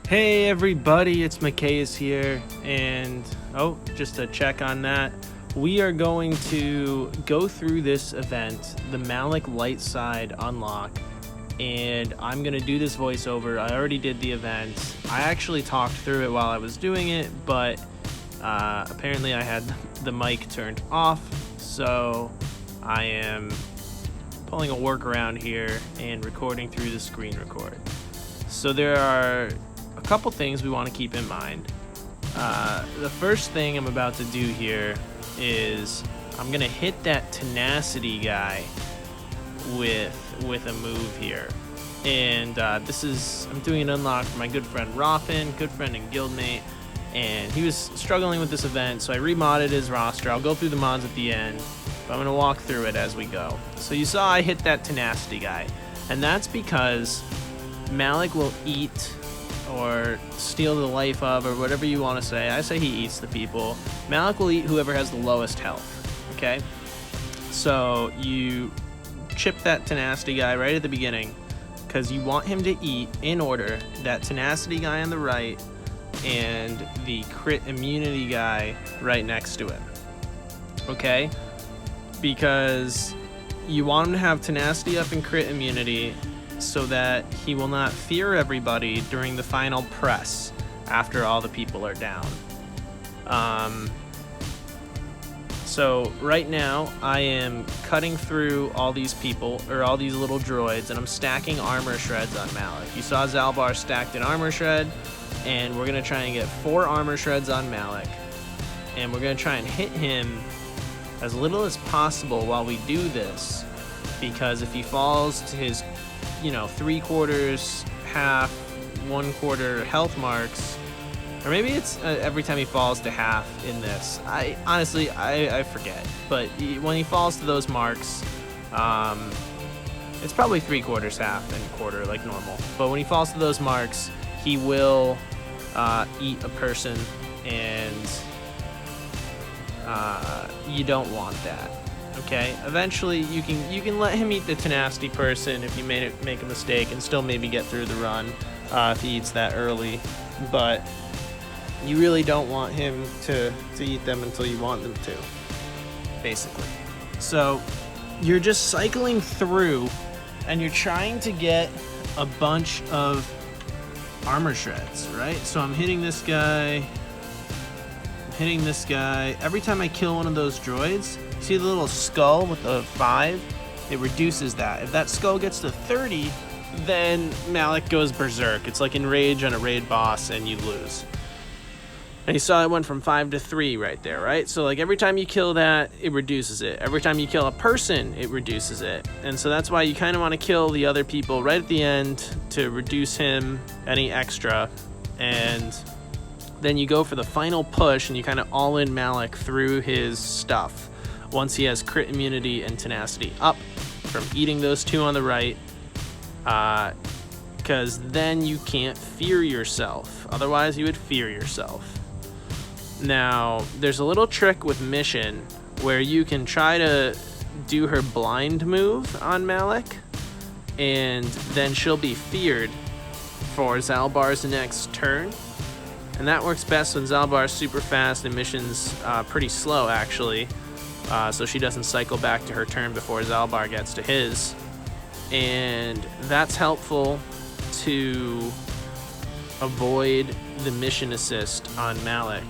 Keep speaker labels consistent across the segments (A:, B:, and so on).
A: Hey everybody, it's Mikayas here, and just to check on that, we are going to go through this event, the Malak lightside unlock, and I'm going to do this voiceover. I already did the event. I actually talked through it while I was doing it, but apparently I had the mic turned off, so I am pulling a workaround here and recording through the screen record. So there are a couple things we want to keep in mind. The first thing I'm about to do here is I'm gonna hit that tenacity guy with a move here, and I'm doing an unlock for my good friend Roffin, good friend and guildmate, and he was struggling with this event, so I remodded his roster. I'll go through the mods at the end, but I'm gonna walk through it as we go. So you saw I hit that tenacity guy, and that's because Malak will eat or steal the life of, or whatever you want to say. I say he eats the people. Malak will eat whoever has the lowest health, okay? So you chip that tenacity guy right at the beginning, because you want him to eat, in order, that tenacity guy on the right and the crit immunity guy right next to him, okay? Because you want him to have tenacity up and crit immunity, so that he will not fear everybody during the final press after all the people are down. So right now I am cutting through all these people, or all these little droids, and I'm stacking armor shreds on Malak. You saw Zalbar stacked an armor shred, and we're gonna try and get 4 armor shreds on Malak, and we're gonna try and hit him as little as possible while we do this, because if he falls to his 3/4, half, 1/4 health marks, or maybe it's every time he falls to half in this. I honestly forget, but when he falls to those marks, it's probably 3/4, half, and quarter like normal. But when he falls to those marks, he will eat a person, and you don't want that. Okay, eventually you can let him eat the tenacity person if you make a mistake, and still maybe get through the run if he eats that early, but you really don't want him to eat them until you want them to, basically. So you're just cycling through, and you're trying to get a bunch of armor shreds, right? So I'm hitting this guy, Every time I kill one of those droids, see the little skull with the 5? It reduces that. If that skull gets to 30, then Malak goes berserk. It's like enrage on a raid boss, and you lose. And you saw it went from 5 to 3 right there, right? So like every time you kill that, it reduces it. Every time you kill a person, it reduces it. And so that's why you kind of want to kill the other people right at the end to reduce him any extra. And then you go for the final push, and you kind of all in Malak through his stuff once he has crit immunity and tenacity up from eating those 2 on the right, because then you can't fear yourself. Otherwise you would fear yourself. Now there's a little trick with Mission where you can try to do her blind move on Malak, and then she'll be feared for Zalbar's next turn. And that works best when Zalbar's super fast and Mission's pretty slow, actually. So she doesn't cycle back to her turn before Zalbar gets to his. And that's helpful to avoid the mission assist on Malak,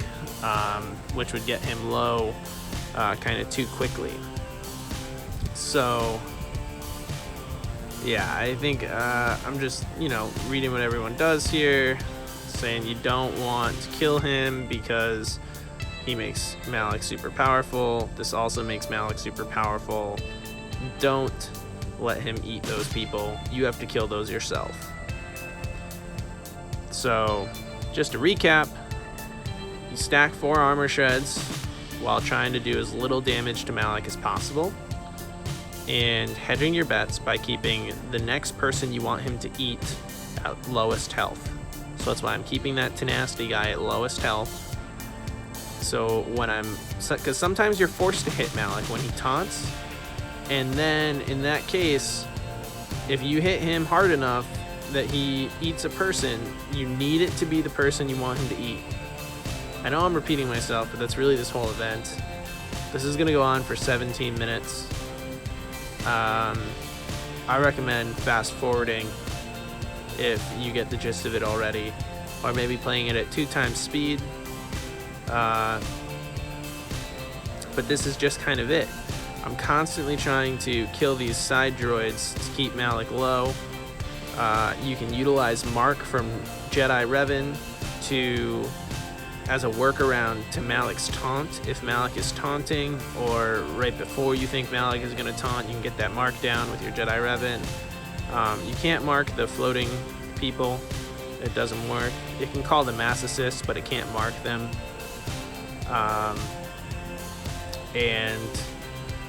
A: which would get him low kind of too quickly. So yeah, I think I'm just, reading what everyone does here, saying you don't want to kill him because he makes Malak super powerful. This also makes Malak super powerful. Don't let him eat those people. You have to kill those yourself. So, just to recap, you stack 4 armor shreds while trying to do as little damage to Malak as possible, and hedging your bets by keeping the next person you want him to eat at lowest health. So that's why I'm keeping that tenacity guy at lowest health. So because sometimes you're forced to hit Malak when he taunts, and then in that case, if you hit him hard enough, that he eats a person, you need it to be the person you want him to eat. I know I'm repeating myself, but that's really this whole event. This is going to go on for 17 minutes. I recommend fast forwarding if you get the gist of it already, or maybe playing it at 2 times speed. But this is just kind of it. I'm constantly trying to kill these side droids to keep Malak low. You can utilize Mark from Jedi Revan as a workaround to Malak's taunt. If Malak is taunting, or right before you think Malak is going to taunt, you can get that mark down with your Jedi Revan. You can't mark the floating people. It doesn't work. You can call them mass assists, but it can't mark them. And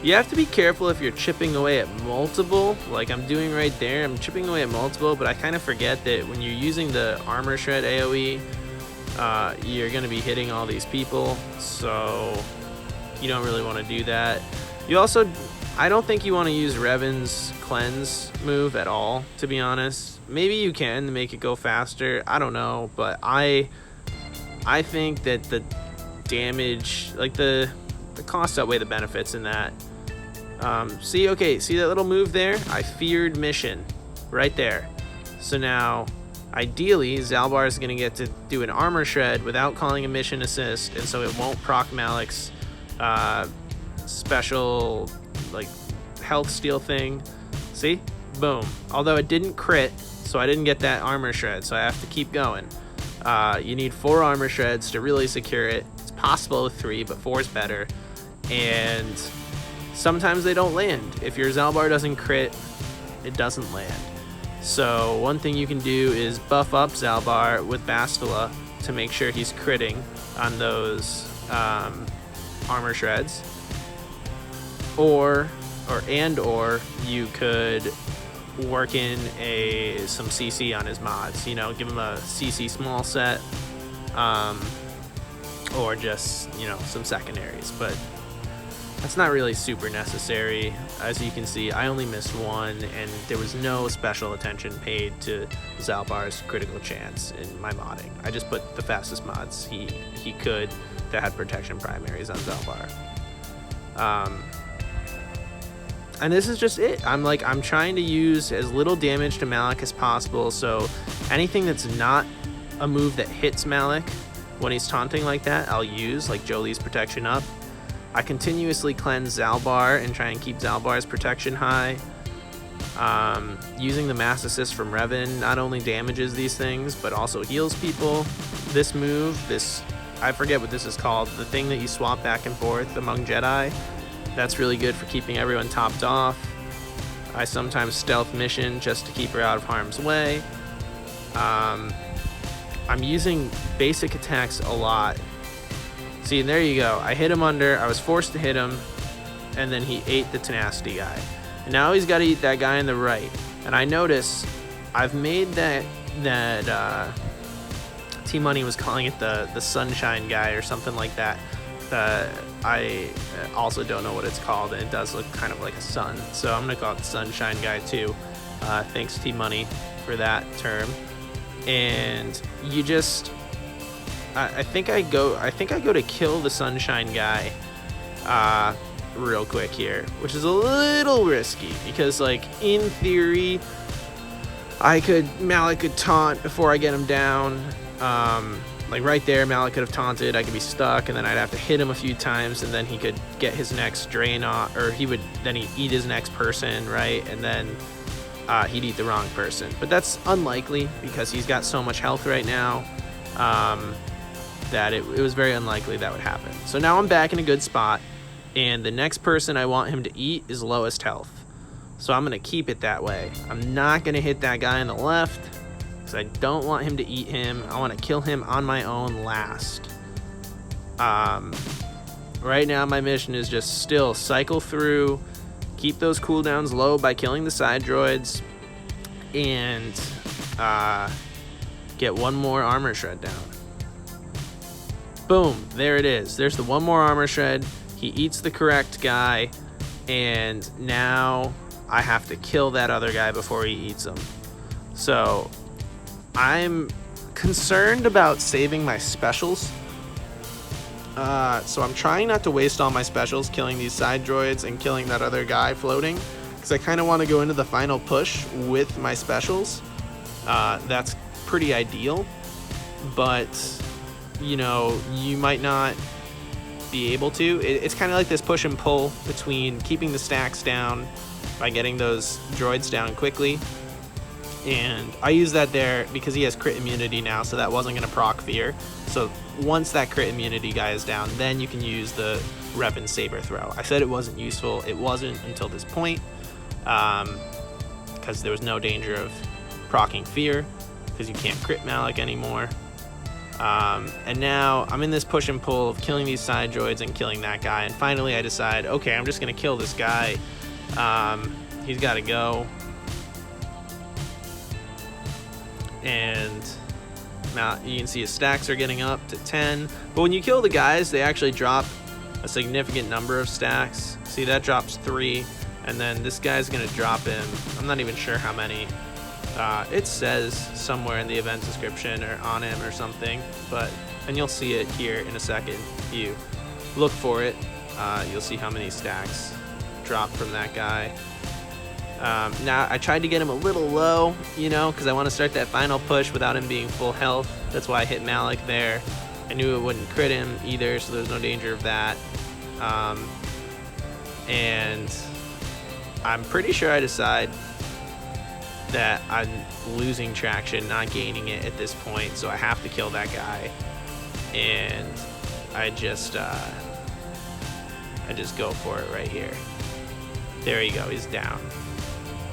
A: you have to be careful if you're chipping away at multiple, like I'm doing right there. I'm chipping away at multiple, but I kind of forget that when you're using the armor shred AoE, you're going to be hitting all these people, so you don't really want to do that. You also, I don't think you want to use Revan's cleanse move at all, to be honest. Maybe you can make it go faster, I don't know, but I think that the damage, like the costs outweigh the benefits in that. See that little move there? I feared mission right there. So now ideally Zalbar is going to get to do an armor shred without calling a mission assist, and so it won't proc Malak's special like health steal thing. See, boom. Although it didn't crit, so I didn't get that armor shred, so I have to keep going. You need 4 armor shreds to really secure it. It's possible with 3, but 4 is better. And sometimes they don't land. If your Zalbar doesn't crit, it doesn't land. So one thing you can do is buff up Zalbar with Bastila to make sure he's critting on those armor shreds. Or you could work in some CC on his mods. You know, give him a CC small set, or just, you know, some secondaries. But that's not really super necessary. As you can see, I only missed 1, and there was no special attention paid to Zalbar's critical chance in my modding. I just put the fastest mods he could that had protection primaries on Zalbar. And this is just it. I'm trying to use as little damage to Malak as possible, so anything that's not a move that hits Malak when he's taunting like that, I'll use, like Jolie's protection up. I continuously cleanse Zalbar and try and keep Zalbar's protection high. Using the mass assist from Revan not only damages these things, but also heals people. This move, I forget what this is called, the thing that you swap back and forth among Jedi, that's really good for keeping everyone topped off. I sometimes stealth mission just to keep her out of harm's way. I'm using basic attacks a lot. See, there you go. I hit him under. I was forced to hit him, and then he ate the tenacity guy. And now he's got to eat that guy on the right. And I notice I've made that T-Money was calling it the sunshine guy or something like that. I also don't know what it's called, and it does look kind of like a sun. So I'm gonna call it the sunshine guy too. Thanks T-Money for that term. And you just, I think I go to kill the sunshine guy real quick here, which is a little risky because, like, in theory Malak could taunt before I get him down. Like right there, Malak could have taunted, I could be stuck, and then I'd have to hit him a few times, and then he could get his next drain off, or he'd eat his next person, right? And then he'd eat the wrong person. But that's unlikely because he's got so much health right now that it was very unlikely that would happen. So now I'm back in a good spot, and the next person I want him to eat is lowest health. So I'm going to keep it that way. I'm not going to hit that guy on the left because I don't want him to eat him. I want to kill him on my own last. Right now my mission is just still cycle through, keep those cooldowns low by killing the side droids, and get one more armor shred down. Boom, there it is. There's the one more armor shred. He eats the correct guy, and now I have to kill that other guy before he eats him. So I'm concerned about saving my specials. So I'm trying not to waste all my specials killing these side droids and killing that other guy floating, because I kind of want to go into the final push with my specials. That's pretty ideal, but you know, you might not be able to. It's kind of like this push and pull between keeping the stacks down by getting those droids down quickly, and I use that there because he has crit immunity now, so that wasn't going to proc fear. So once that crit immunity guy is down, then you can use the Roffin saber throw. I said it wasn't useful. It wasn't until this point, because there was no danger of proccing fear, because you can't crit Malak anymore. And now I'm in this push and pull of killing these side droids and killing that guy, and finally I decide, okay, I'm just gonna kill this guy. He's got to go. And now you can see his stacks are getting up to 10, but when you kill the guys, they actually drop a significant number of stacks. See, that drops 3, and then this guy's gonna drop him, I'm not even sure how many. It says somewhere in the event description or on him or something, and you'll see it here in a second. If you look for it, you'll see how many stacks drop from that guy. Now I tried to get him a little low, you know, because I want to start that final push without him being full health. That's why I hit Malak there. I knew it wouldn't crit him either, so there's no danger of that. And I'm pretty sure I decide that I'm losing traction, not gaining it at this point, so I have to kill that guy. And I just go for it right here. There you go, he's down.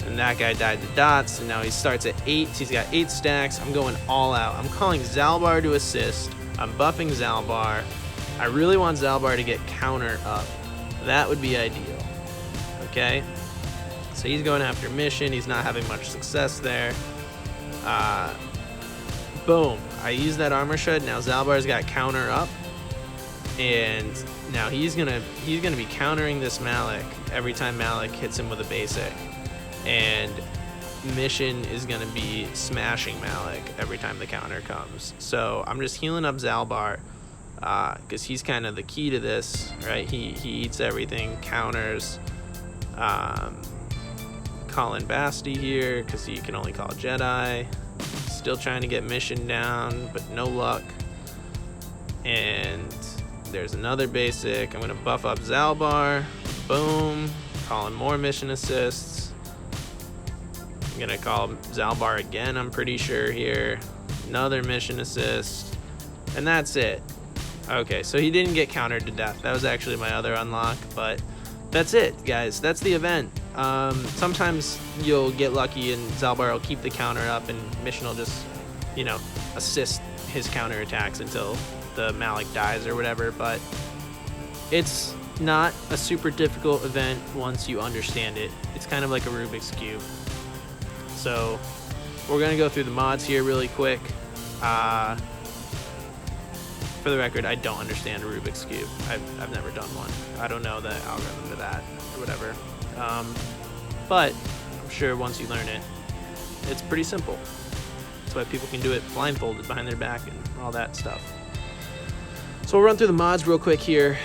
A: And that guy died to dots, and now he starts at 8. He's got 8 stacks. I'm going all out. I'm calling Zalbar to assist. I'm buffing Zalbar. I really want Zalbar to get counter up. That would be ideal. Okay? So he's going after mission. He's not having much success there. Boom. I use that armor shred. Now Zalbar's got counter up. And now he's gonna be countering this Malak every time Malak hits him with a basic. And mission is gonna be smashing Malak every time the counter comes. So I'm just healing up Zalbar, because he's kind of the key to this, right? He eats everything, counters. Calling Basti here because he can only call Jedi. Still trying to get mission down, but no luck. And there's another basic. I'm gonna buff up Zalbar. Boom. Calling more mission assists. I'm gonna call Zalbar again, I'm pretty sure here. Another mission assist. And that's it. Okay, so he didn't get countered to death. That was actually my other unlock, but that's it, guys. That's the event. Sometimes you'll get lucky and Zalbar will keep the counter up and mission will just, you know, assist his counter attacks until the Malak dies or whatever, but it's not a super difficult event once you understand it. It's kind of like a Rubik's Cube. So we're gonna go through the mods here really quick. For the record, I don't understand a Rubik's Cube. I've never done one. I don't know the algorithm to that or whatever. But I'm sure once you learn it, it's pretty simple. That's why people can do it blindfolded behind their back and all that stuff. So we'll run through the mods real quick here.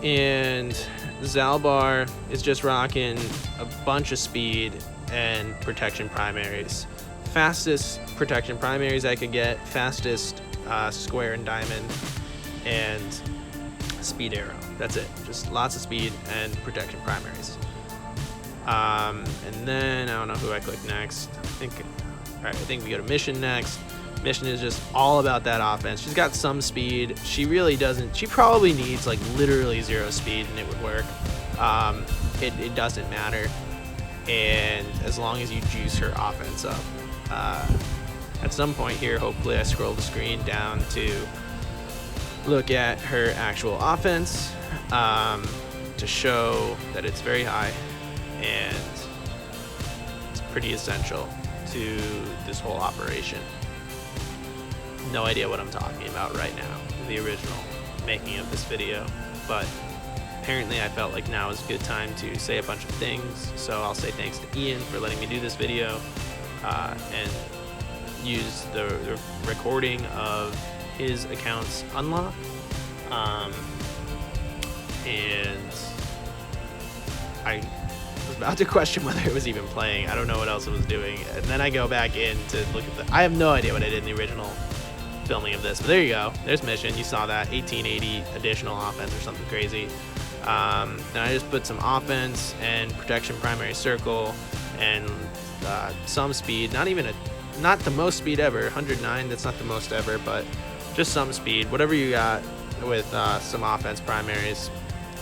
A: And Zalbar is just rocking a bunch of speed and protection primaries. Fastest protection primaries I could get, fastest square and diamond, and speed arrow. That's it. Just lots of speed and protection primaries. And then I don't know who I click next. I think we go to mission next. Mission is just all about that offense. She's got some speed. She really doesn't. She probably needs like literally 0 speed and it would work. It doesn't matter. And as long as you juice her offense up. At some point here, hopefully I scroll the screen down to look at her actual offense to show that it's very high and it's pretty essential to this whole operation. No idea what I'm talking about right now, the original making of this video, but apparently I felt like now is a good time to say a bunch of things, so I'll say thanks to Ian for letting me do this video, and use the recording of his account's unlock, and I was about to question whether it was even playing. I don't know what else it was doing, and then I go back in to look at the. I have no idea what I did in the original filming of this, but there you go. There's mission. You saw that 1880 additional offense or something crazy. And I just put some offense and protection primary circle and some speed. Not the most speed ever. 109. That's not the most ever, but just some speed. Whatever you got with some offense primaries,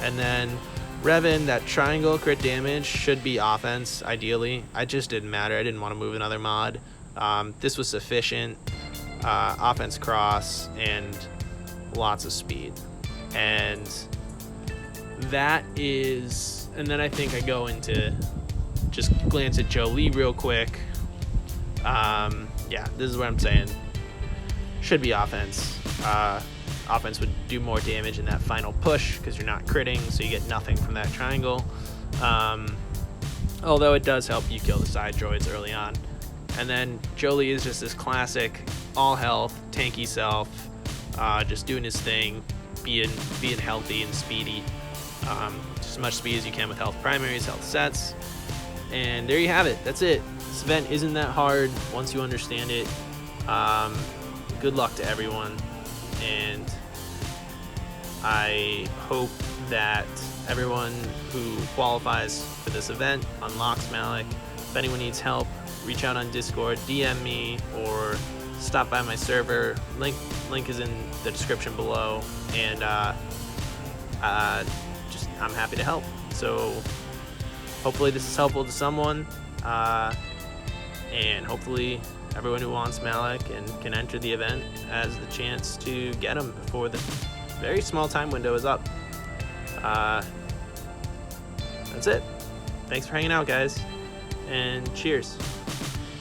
A: and then Revan, that triangle crit damage should be offense, ideally. I just didn't matter. I didn't want to move another mod. This was sufficient. Offense cross and lots of speed. And that is... And then I think I go into... Just glance at Jolie real quick. Yeah, this is what I'm saying. Should be offense. Offense would do more damage in that final push because you're not critting, so you get nothing from that triangle. Although it does help you kill the side droids early on. And then Jolie is just this classic all health, tanky self, just doing his thing, being healthy and speedy. Just as much speed as you can with health primaries, health sets. And there you have it. That's it. This event isn't that hard once you understand it. Good luck to everyone. And I hope that everyone who qualifies for this event unlocks Malak. If anyone needs help, reach out on Discord, DM me, or stop by my server. Link is in the description below, and I'm happy to help. So hopefully this is helpful to someone, and hopefully everyone who wants Malak and can enter the event has the chance to get him before the very small time window is up. That's it. Thanks for hanging out, guys, and cheers.